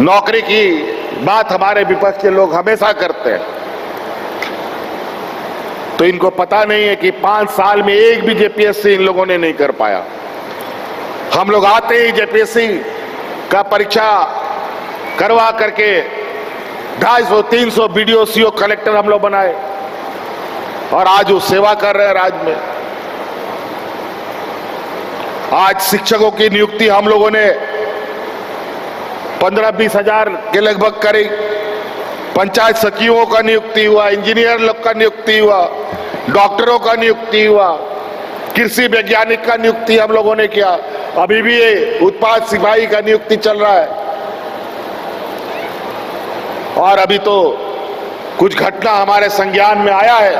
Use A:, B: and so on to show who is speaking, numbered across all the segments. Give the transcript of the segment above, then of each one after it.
A: नौकरी की बात हमारे विपक्ष के लोग हमेशा करते हैं, तो इनको पता नहीं है कि 5 साल में एक भी जेपीएससी इन लोगों ने नहीं कर पाया। हम लोग आते ही जेपीएससी का परीक्षा करवा करके 250-300 बीडीओ सीओ कलेक्टर हम लोग बनाए और आज वो सेवा कर रहे हैं राज्य में। आज शिक्षकों की नियुक्ति हम लोगों ने 15-20 हजार के लगभग करी। पंचायत सचिवों का नियुक्ति हुआ, इंजीनियर लोग का नियुक्ति हुआ, डॉक्टरों का नियुक्ति हुआ, कृषि वैज्ञानिक का नियुक्ति हम लोगों ने किया। अभी भी ये उत्पाद सिपाही का नियुक्ति चल रहा है। और अभी तो कुछ घटना हमारे संज्ञान में आया है,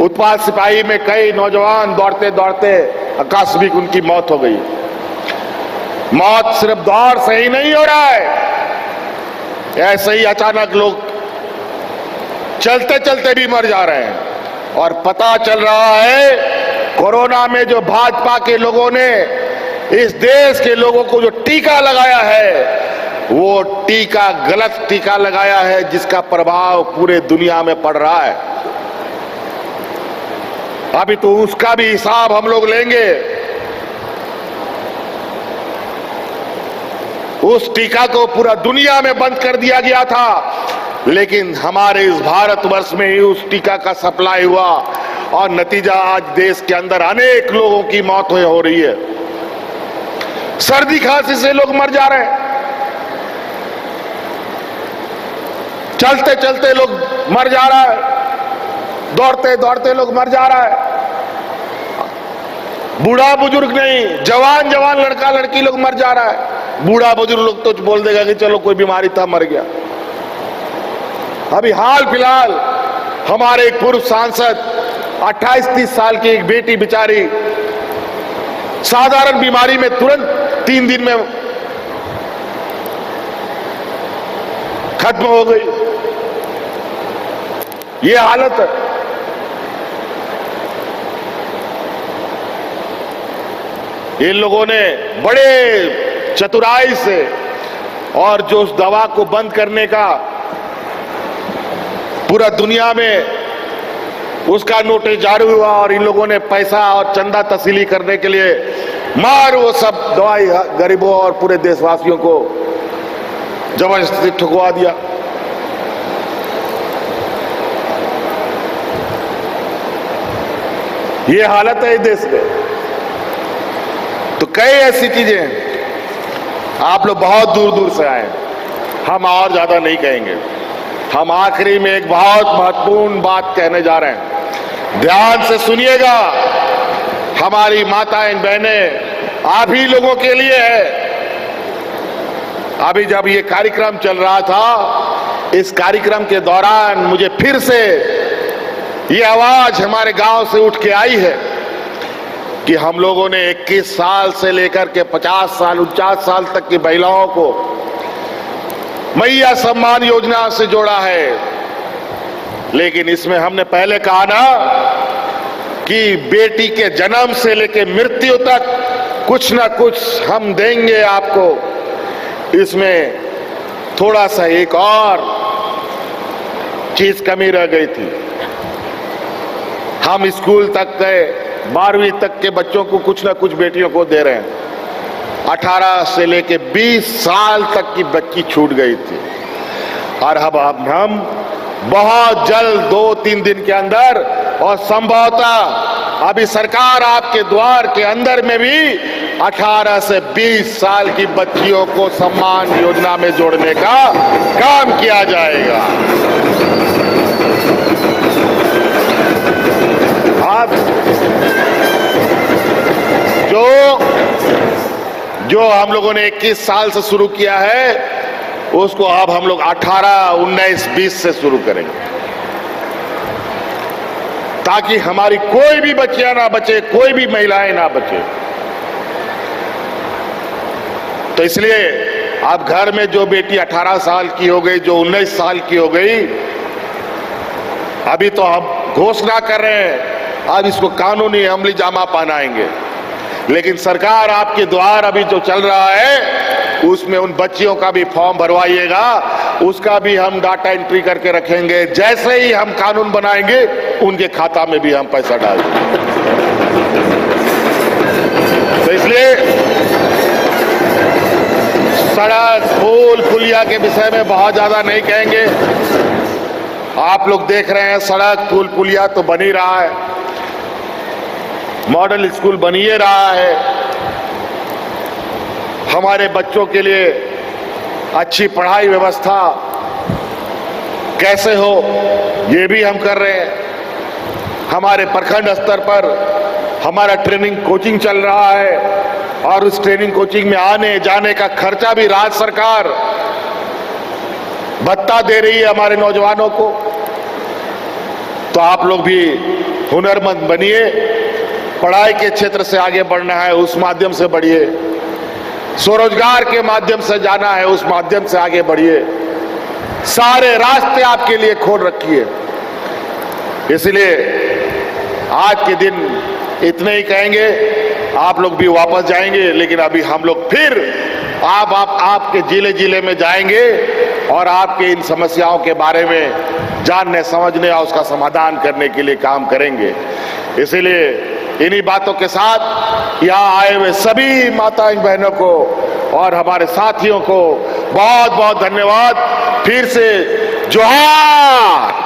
A: उत्पाद सिपाही में कई नौजवान दौड़ते दौड़ते आकस्मिक उनकी मौत हो गई। मौत सिर्फ दौड़ से ही नहीं हो रहा है, ऐसे ही अचानक लोग चलते चलते भी मर जा रहे हैं। और पता चल रहा है कोरोना में जो भाजपा के लोगों ने इस देश के लोगों को जो टीका लगाया है, वो टीका गलत टीका लगाया है, जिसका प्रभाव पूरे दुनिया में पड़ रहा है। अभी तो उसका भी हिसाब हम लोग लेंगे। उस टीका को पूरा दुनिया में बंद कर दिया गया था, लेकिन हमारे इस भारतवर्ष में ही उस टीका का सप्लाई हुआ और नतीजा आज देश के अंदर अनेक लोगों की मौत हो रही है। सर्दी खांसी से लोग मर जा रहे हैं, चलते चलते लोग मर जा रहा है, दौड़ते दौड़ते लोग मर जा रहा है। बूढ़ा बुजुर्ग नहीं, जवान जवान लड़का लड़की लोग मर जा रहा है। बूढ़ा बुजुर्ग लोग तो बोल देगा कि चलो कोई बीमारी था मर गया। अभी हाल फिलहाल हमारे एक पूर्व सांसद 28-30 साल की एक बेटी बेचारी साधारण बीमारी में तुरंत 3 दिन में खत्म हो गई। ये हालत है। इन लोगों ने बड़े चतुराई से और जो उस दवा को बंद करने का पूरा दुनिया में उसका नोटिस जारी हुआ और इन लोगों ने पैसा और चंदा तस्लीम करने के लिए मार वो सब दवाई गरीबों और पूरे देशवासियों को जबरदस्ती ठुकवा दिया। ये हालत है इस देश में। तो कई ऐसी चीजें हैं। आप लोग बहुत दूर दूर से आए, हम और ज्यादा नहीं कहेंगे। हम आखिरी में एक बहुत महत्वपूर्ण बात कहने जा रहे हैं, ध्यान से सुनिएगा। हमारी माताएं बहनें आप ही लोगों के लिए है। अभी जब ये कार्यक्रम चल रहा था, इस कार्यक्रम के दौरान मुझे फिर से ये आवाज हमारे गांव से उठ के आई है कि हम लोगों ने 21 साल से लेकर के 50 साल 49 साल तक की महिलाओं को मैया सम्मान योजना से जोड़ा है। लेकिन इसमें हमने पहले कहा ना कि बेटी के जन्म से लेकर मृत्यु तक कुछ ना कुछ हम देंगे आपको। इसमें थोड़ा सा एक और चीज कमी रह गई थी। हम स्कूल तक गए, 12वीं तक के बच्चों को कुछ ना कुछ बेटियों को दे रहे हैं। 18 से लेके 20 साल तक की बच्ची छूट गई थी। और अब हम बहुत जल्द 2-3 दिन के अंदर और संभवतः अभी सरकार आपके द्वार के अंदर में भी 18 से 20 साल की बच्चियों को सम्मान योजना में जोड़ने का काम किया जाएगा। अब जो हम लोगों ने 21 साल से शुरू किया है, उसको अब हम लोग 18, 19, 20 से शुरू करेंगे, ताकि हमारी कोई भी बच्चियां ना बचे, कोई भी महिलाएं ना बचे। तो इसलिए अब घर में जो बेटी 18 साल की हो गई, जो 19 साल की हो गई, अभी तो हम घोषणा कर रहे हैं, अब इसको कानूनी अमली जामा पहनाएंगे। लेकिन सरकार आपके द्वार अभी जो चल रहा है, उसमें उन बच्चियों का भी फॉर्म भरवाइएगा, उसका भी हम डाटा एंट्री करके रखेंगे। जैसे ही हम कानून बनाएंगे उनके खाता में भी हम पैसा डाल देंगे। तो इसलिए सड़क, पुल, पुलिया के विषय में बहुत ज्यादा नहीं कहेंगे। आप लोग देख रहे हैं सड़क, पुल, पुलिया तो बन ही रहा है, मॉडल स्कूल बन ही रहा है। हमारे बच्चों के लिए अच्छी पढ़ाई व्यवस्था कैसे हो ये भी हम कर रहे हैं। हमारे प्रखंड स्तर पर हमारा ट्रेनिंग कोचिंग चल रहा है और उस ट्रेनिंग कोचिंग में आने जाने का खर्चा भी राज्य सरकार भत्ता दे रही है हमारे नौजवानों को। तो आप लोग भी हुनरमंद बनिए, पढ़ाई के क्षेत्र से आगे बढ़ना है उस माध्यम से बढ़िए, स्वरोजगार के माध्यम से जाना है उस माध्यम से आगे बढ़िए। सारे रास्ते आपके लिए खोल रखिए। इसलिए आज के दिन इतने ही कहेंगे, आप लोग भी वापस जाएंगे, लेकिन अभी हम लोग फिर आपके जिले जिले में जाएंगे और आपके इन समस्याओं के बारे में जानने, समझने और उसका समाधान करने के लिए काम करेंगे। इसीलिए इन्हीं बातों के साथ यहाँ आए हुए सभी माताएं बहनों को और हमारे साथियों को बहुत बहुत धन्यवाद। फिर से जोहार।